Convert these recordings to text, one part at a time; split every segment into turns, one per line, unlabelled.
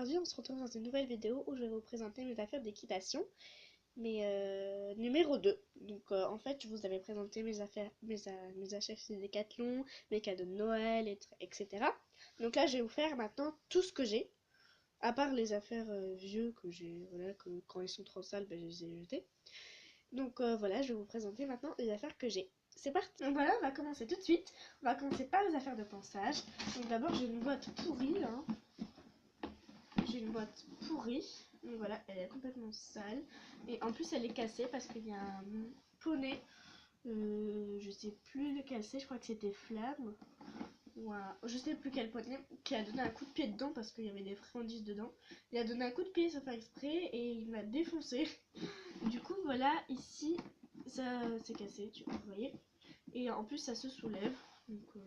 aujourd'hui on se retrouve dans une nouvelle vidéo où je vais vous présenter mes affaires d'équitation, mais numéro 2. Donc en fait je vous avais présenté mes affaires, mes achats chez Decathlon, mes cadeaux de Noël, etc. Donc là je vais vous faire maintenant tout ce que j'ai, à part les affaires vieux que j'ai, voilà, que quand ils sont trop sales, ben, je les ai jetés. Donc voilà, je vais vous présenter maintenant les affaires que j'ai. C'est parti. Donc voilà, on va commencer tout de suite. On va commencer par les affaires de ponçage. Donc d'abord j'ai une boîte pourrie là. J'ai une boîte pourrie. Donc voilà, elle est complètement sale. Et en plus elle est cassée parce qu'il y a un poney. Je sais plus lequel c'est, je crois que c'était Flamme. Ou je sais plus quel poney qui a donné un coup de pied dedans parce qu'il y avait des friandises dedans. Il a donné un coup de pied sans faire exprès et il m'a défoncé. Du coup voilà, ici ça c'est cassé, vous voyez. Et en plus ça se soulève. Donc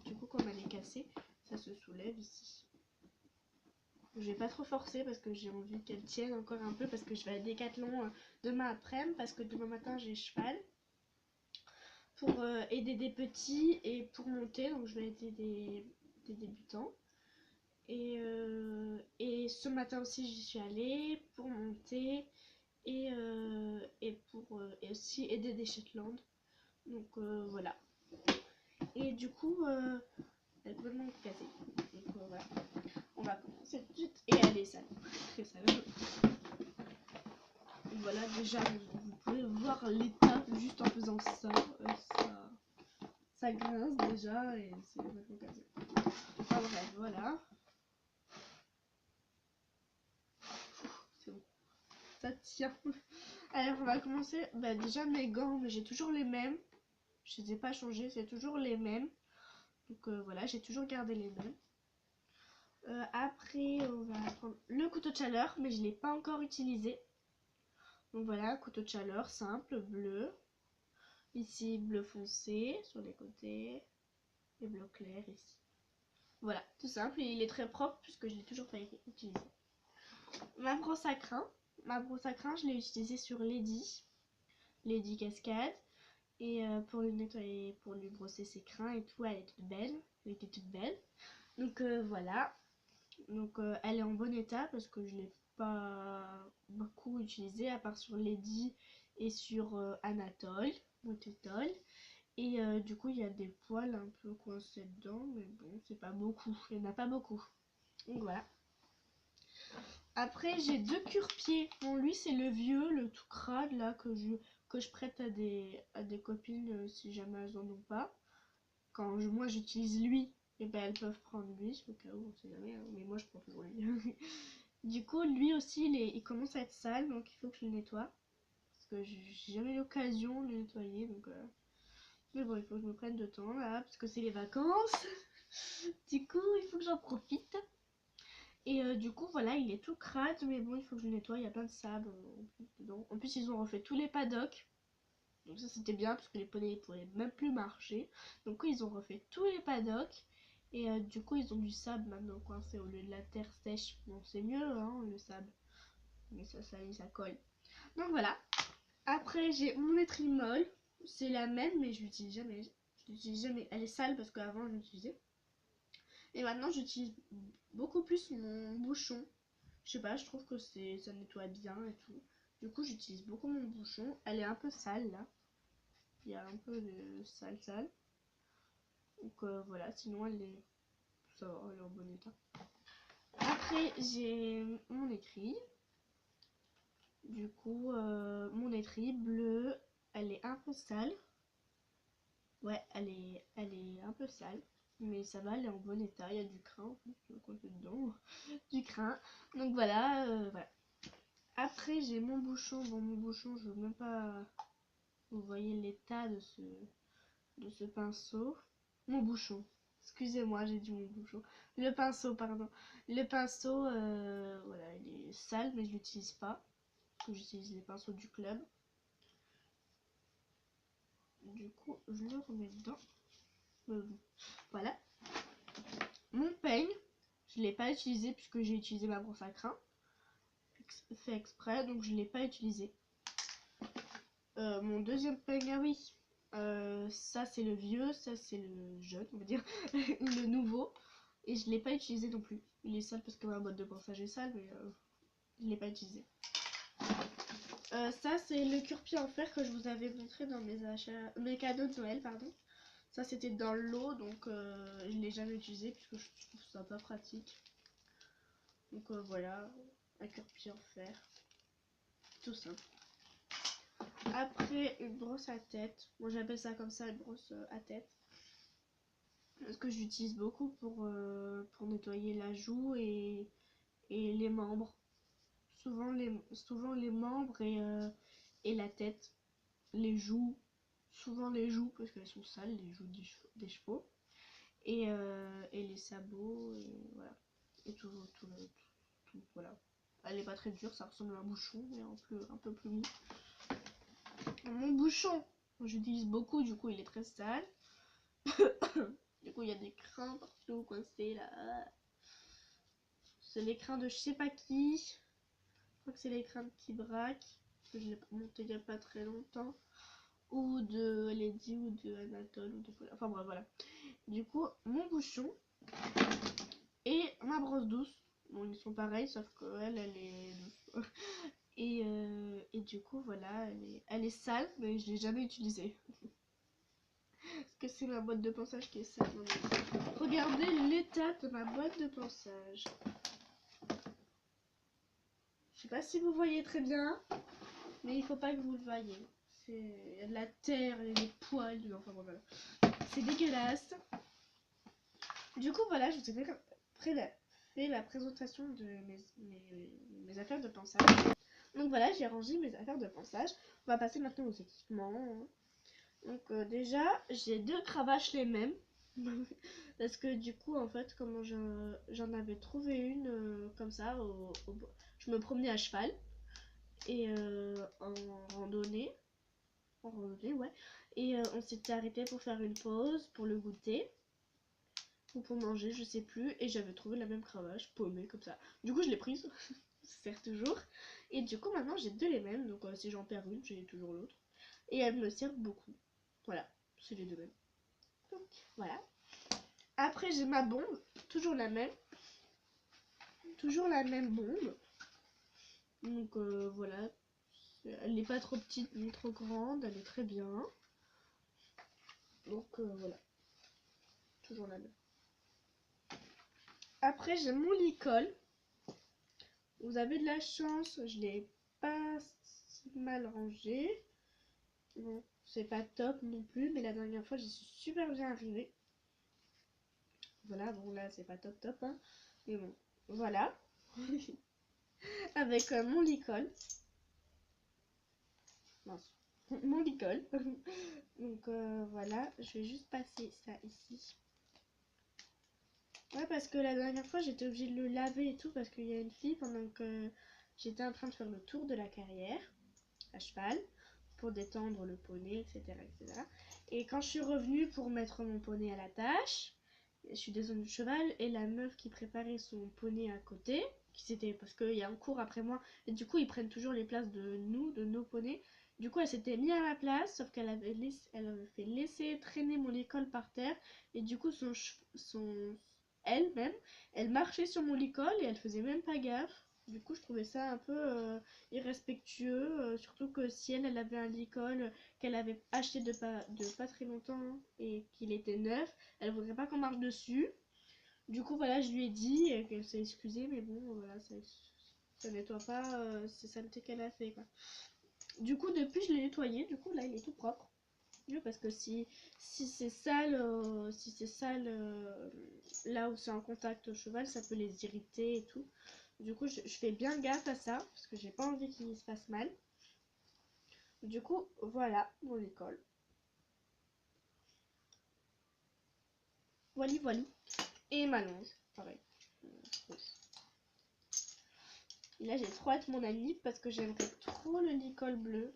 du coup comme elle est cassée, ça se soulève ici. Je vais pas trop forcer parce que j'ai envie qu'elle tienne encore un peu parce que je vais à Decathlon demain après-midi parce que demain matin j'ai cheval pour aider des petits et pour monter, donc je vais aider des débutants. Et ce matin aussi j'y suis allée pour monter et aussi aider des Shetland. Donc voilà. Et du coup elle est complètement cassée. Donc voilà. On va commencer tout de suite. Et elle est sale. Très sale. Voilà, déjà vous pouvez voir l'état juste en faisant ça. Ça grince déjà et c'est complètement cassé. Enfin bref, voilà. C'est bon. Ça tient. Alors on va commencer. Bah, déjà mes gants, mais j'ai toujours les mêmes. Je les ai pas changés, c'est toujours les mêmes. Donc voilà, j'ai toujours gardé les mêmes. Après, on va prendre le couteau de chaleur, mais je ne l'ai pas encore utilisé. Donc voilà, couteau de chaleur simple, bleu. Ici, bleu foncé sur les côtés et bleu clair ici. Voilà, tout simple. Et il est très propre puisque je l'ai toujours pas utilisé. Ma brosse à crins. Ma brosse à crins, je l'ai utilisée sur Lady Cascade. Et pour le nettoyer, pour lui brosser ses crins et tout, elle est toute belle. Elle était toute belle. Donc voilà. Donc elle est en bon état parce que je l'ai pas beaucoup utilisée à part sur Lady et sur Anatole, Motétole. Et du coup il y a des poils un peu coincés dedans, mais bon c'est pas beaucoup, il n'y en a pas beaucoup. Donc voilà. Après j'ai deux cure-pieds. Bon lui c'est le vieux, le tout crade là que je prête à des copines si jamais elles en ont pas. Quand moi j'utilise lui, et ben elles peuvent prendre lui au cas où on sait jamais, hein, mais moi je prends toujours lui. Du coup lui aussi il commence à être sale, donc il faut que je le nettoie parce que j'ai jamais eu l'occasion de le nettoyer, donc mais bon il faut que je me prenne de temps là parce que c'est les vacances. Du coup il faut que j'en profite. Et du coup voilà, il est tout crade, mais bon il faut que je le nettoie, il y a plein de sable dedans. En plus ils ont refait tous les paddocks. Donc ça c'était bien parce que les poneys ils pouvaient même plus marcher. Donc ils ont refait tous les paddocks. Et du coup ils ont du sable maintenant coincé au lieu de la terre sèche. Bon c'est mieux hein, le sable. Mais ça colle. Donc voilà. Après j'ai mon étrile molle. C'est la même mais je l'utilise jamais. Je l'utilise jamais. Elle est sale parce qu'avant je l'utilisais. Et maintenant j'utilise beaucoup plus mon bouchon. Je sais pas, je trouve que ça nettoie bien et tout. Du coup j'utilise beaucoup mon bouchon. Elle est un peu sale là. Il y a un peu de sale. Donc voilà, sinon ça va, elle est en bon état. Après j'ai mon étrie. Du coup mon étrie bleu, elle est un peu sale. Ouais, elle est un peu sale. Mais ça va, elle est en bon état. Il y a du crin en plus, quoi dedans. Du crin. Donc voilà, voilà. Après j'ai mon bouchon. Bon mon bouchon, je veux même pas. Vous voyez l'état de ce pinceau. Mon bouchon. Excusez-moi, j'ai dit mon bouchon. Le pinceau, pardon. Le pinceau, voilà, il est sale, mais je l'utilise pas. Parce que j'utilise les pinceaux du club. Du coup, je le remets dedans. Voilà. Mon peigne, je l'ai pas utilisé puisque j'ai utilisé ma brosse à crins. Fait exprès, donc je l'ai pas utilisé. Mon deuxième peigne, ah oui. Ça c'est le vieux, ça c'est le jeune, on va dire. Le nouveau. Et je ne l'ai pas utilisé non plus. Il est sale parce que ma boîte de ponçage est sale, mais je ne l'ai pas utilisé. Ça, c'est le cure-pied en fer que je vous avais montré dans mes cadeaux de Noël, pardon. Ça, c'était dans l'eau, donc je ne l'ai jamais utilisé puisque je trouve ça pas pratique. Donc voilà, un cure-pied en fer. Tout simple. Après, une brosse à tête. Moi, j'appelle ça comme ça, une brosse à tête. Parce que j'utilise beaucoup pour nettoyer la joue et les membres. Souvent les membres et la tête. Les joues. Souvent les joues, parce qu'elles sont sales, les joues des chevaux. Et les sabots, et voilà. Et tout, voilà. Elle est pas très dure, ça ressemble à un bouchon, mais un peu plus mou. Mon bouchon, j'utilise beaucoup, du coup il est très sale. Du coup il y a des crins partout coincés là. C'est les crins de je sais pas qui. Je crois que c'est les crins de Kibrac, parce que je l'ai monté il y a pas très longtemps. Ou de Lady ou de Anatole ou de Paula. Enfin bref, voilà. Du coup, mon bouchon et ma brosse douce. Bon, ils sont pareils, sauf qu'elle, elle est douce. Et du coup, voilà, elle est sale, mais je l'ai jamais utilisée. Parce que c'est ma boîte de ponçage qui est sale. Regardez l'état de ma boîte de ponçage. Je sais pas si vous voyez très bien, mais il faut pas que vous le voyez. Il y a de la terre et des poils. Enfin bon, voilà. C'est dégueulasse. Du coup, voilà, je vous ai fait la présentation de mes affaires de ponçage. Donc voilà, j'ai rangé mes affaires de ponçage. On va passer maintenant aux équipements. Donc déjà, j'ai 2 cravaches les mêmes. Parce que du coup, en fait, comment j'en avais trouvé une comme ça, je me promenais à cheval. Et en randonnée. Ouais. Et on s'était arrêté pour faire une pause, pour le goûter. Ou pour manger, je sais plus. Et j'avais trouvé la même cravache, paumée comme ça. Du coup, je l'ai prise. Ça sert toujours. Et du coup, maintenant, j'ai 2 les mêmes. Donc si j'en perds une, j'ai toujours l'autre. Et elles me servent beaucoup. Voilà, c'est les 2 mêmes. Donc voilà. Après, j'ai ma bombe. Toujours la même. Toujours la même bombe. Donc voilà. Elle n'est pas trop petite ni trop grande. Elle est très bien. Donc voilà. Toujours la même. Après, j'ai mon licol. Vous avez de la chance, je l'ai pas si mal rangé. Bon, c'est pas top non plus, mais la dernière fois, j'y suis super bien arrivée. Voilà, bon là, c'est pas top top, hein. Mais bon, voilà. Avec mon licol. Mince. Mon licol. Donc voilà, je vais juste passer ça ici. Ouais, parce que la dernière fois, j'étais obligée de le laver et tout, parce qu'il y a une fille pendant que j'étais en train de faire le tour de la carrière à cheval pour détendre le poney, etc., etc. Et quand je suis revenue pour mettre mon poney à la tâche, je suis descendue du cheval et la meuf qui préparait son poney à côté, parce qu'il y a un cours après moi, et du coup ils prennent toujours les places de nos poneys. Du coup elle s'était mise à ma place, sauf qu'elle avait fait laisser traîner mon école par terre, et du coup elle-même, elle marchait sur mon licol et elle faisait même pas gaffe. Du coup, je trouvais ça un peu irrespectueux, surtout que si elle avait un licol qu'elle avait acheté de pas très longtemps et qu'il était neuf, elle voudrait pas qu'on marche dessus. Du coup, voilà, je lui ai dit qu'elle s'est excusée, mais bon, voilà, ça nettoie pas ces saletés qu'elle a fait, quoi. Du coup, depuis, je l'ai nettoyé. Du coup, là, il est tout propre. Parce que si c'est sale, là où c'est en contact au cheval, ça peut les irriter et tout. Du coup, je fais bien gaffe à ça, parce que j'ai pas envie qu'il se fasse mal. Du coup, voilà mon école. Voilà. Et ma longe, pareil. Et là, j'ai trop hâte mon anniv parce que j'aimerais trop le licol bleu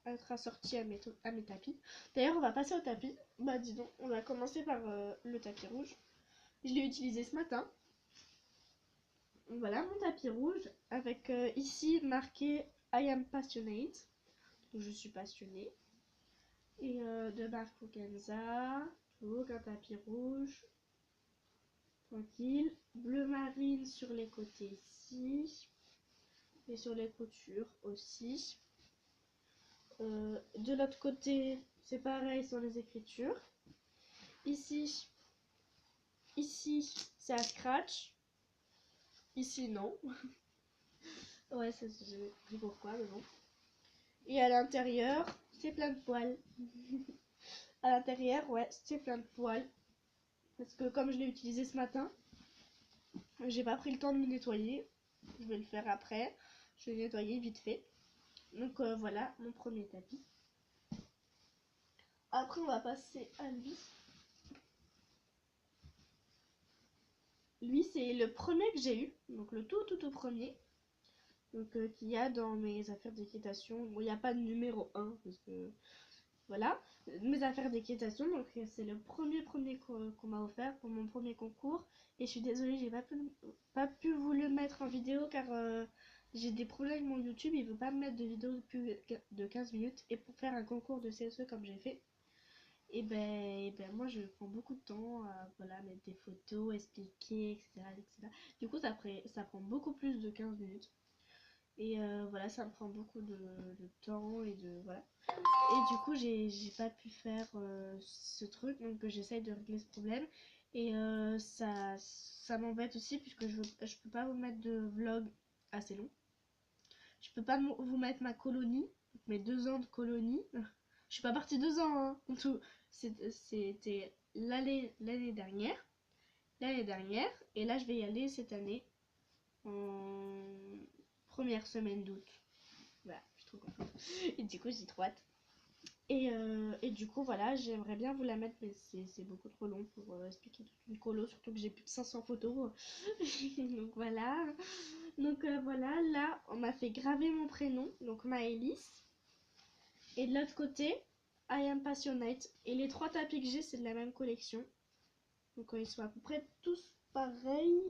être assorti à mes tapis. D'ailleurs, on va passer au tapis. Bah, dis donc, on va commencer par le tapis rouge. Je l'ai utilisé ce matin. Voilà mon tapis rouge avec ici marqué I am passionate. Donc, je suis passionnée. Et de marque Organza. Donc un tapis rouge tranquille. Bleu marine sur les côtés ici. Et sur les coutures aussi. De l'autre côté, c'est pareil sur les écritures. Ici, c'est à scratch. Ici, non. Ouais, ça, j'ai compris pourquoi, mais bon. Et à l'intérieur, c'est plein de poils. À l'intérieur, ouais, c'est plein de poils. Parce que comme je l'ai utilisé ce matin, j'ai pas pris le temps de le nettoyer. Je vais le faire après. Je vais le nettoyer vite fait. Donc voilà mon premier tapis. Après, on va passer à lui. Lui, c'est le premier que j'ai eu. Donc le tout premier. Donc qu'il y a dans mes affaires d'équitation. Bon, il n'y a pas de numéro 1 parce que voilà, mes affaires d'équitation. Donc c'est le premier qu'on m'a offert pour mon premier concours. Et je suis désolée, j'ai pas pu vous le mettre en vidéo car j'ai des problèmes avec mon YouTube. Il veut pas me mettre de vidéo de plus de 15 minutes. Et pour faire un concours de CSE comme j'ai fait, et ben moi je prends beaucoup de temps à voilà, mettre des photos, expliquer, etc. Du coup ça prend beaucoup plus de 15 minutes. Et voilà, ça me prend beaucoup de temps et de voilà. Et du coup j'ai pas pu faire ce truc, donc j'essaye de régler ce problème. Et ça m'embête aussi puisque je peux pas vous mettre de vlog assez long. Je peux pas vous mettre ma colonie, mes 2 ans de colonie. Je suis pas partie 2 ans, hein, en tout. C'était l'année dernière. Et là je vais y aller cette année en première semaine d'août. Voilà, je suis trop contente. Et du coup j'ai trop hâte. Et du coup voilà, j'aimerais bien vous la mettre, mais c'est beaucoup trop long pour expliquer toute une colo, surtout que j'ai plus de 500 photos. Donc voilà. Donc voilà, là on m'a fait graver mon prénom, donc Maëlys. Et de l'autre côté, I am passionate. Et les 3 tapis que j'ai, c'est de la même collection. Donc ils sont à peu près tous pareils,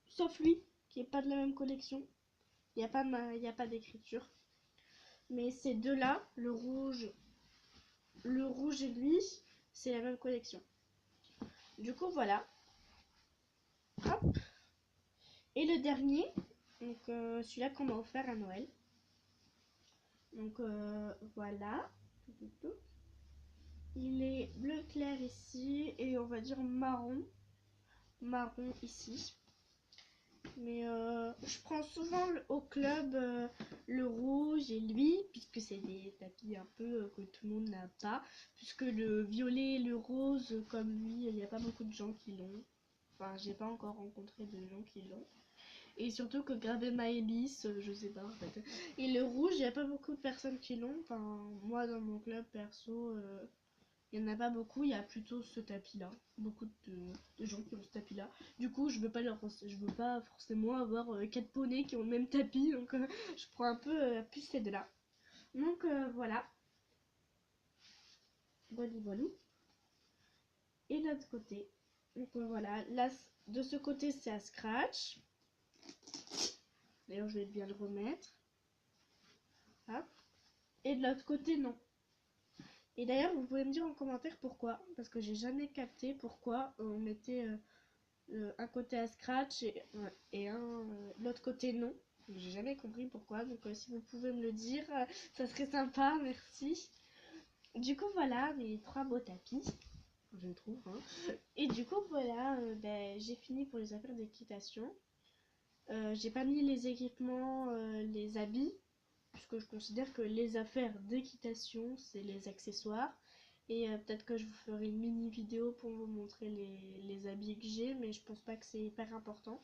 sauf lui, qui est pas de la même collection. Il n'y a pas d'écriture. Mais ces deux-là, le rouge et lui, c'est la même collection. Du coup, voilà. Hop. Et le dernier, donc celui-là qu'on m'a offert à Noël. Donc voilà. Il est bleu clair ici et on va dire marron ici. Mais je prends souvent au club le rouge et lui, puisque c'est des tapis un peu que tout le monde n'a pas. Puisque le violet et le rose, comme lui, il n'y a pas beaucoup de gens qui l'ont. Enfin, j'ai pas encore rencontré de gens qui l'ont. Et surtout que graver Maëlys, je sais pas en fait. Et le rouge, il n'y a pas beaucoup de personnes qui l'ont. Enfin, moi dans mon club perso, il n'y en a pas beaucoup, il y a plutôt ce tapis là. Beaucoup de gens qui ont ce tapis là. Du coup, je veux pas forcément avoir 4 poneys qui ont le même tapis. Donc je prends un peu plus ces deux là. Donc voilà. Voilà. Et de l'autre côté. Donc voilà. Là, de ce côté, c'est à scratch. D'ailleurs, je vais bien le remettre. Hop. Et de l'autre côté, non. Et d'ailleurs, vous pouvez me dire en commentaire pourquoi. Parce que j'ai jamais capté pourquoi on mettait un côté à scratch et l'autre côté non. J'ai jamais compris pourquoi. Donc si vous pouvez me le dire, ça serait sympa. Merci. Du coup, voilà mes 3 beaux tapis. Je trouve. Hein. Et du coup, voilà, j'ai fini pour les affaires d'équitation. J'ai pas mis les équipements, les habits, puisque je considère que les affaires d'équitation, c'est les accessoires. Et peut-être que je vous ferai une mini vidéo pour vous montrer les habits que j'ai, mais je pense pas que c'est hyper important.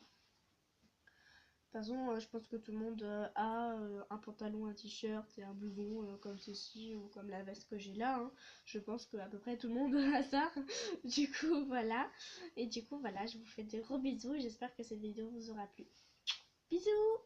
De toute façon, je pense que tout le monde a un pantalon, un t-shirt et un blouson comme ceci ou comme la veste que j'ai là. Hein. Je pense que à peu près tout le monde a ça. Du coup, voilà. Et du coup, voilà, je vous fais de gros bisous et j'espère que cette vidéo vous aura plu. Bisous!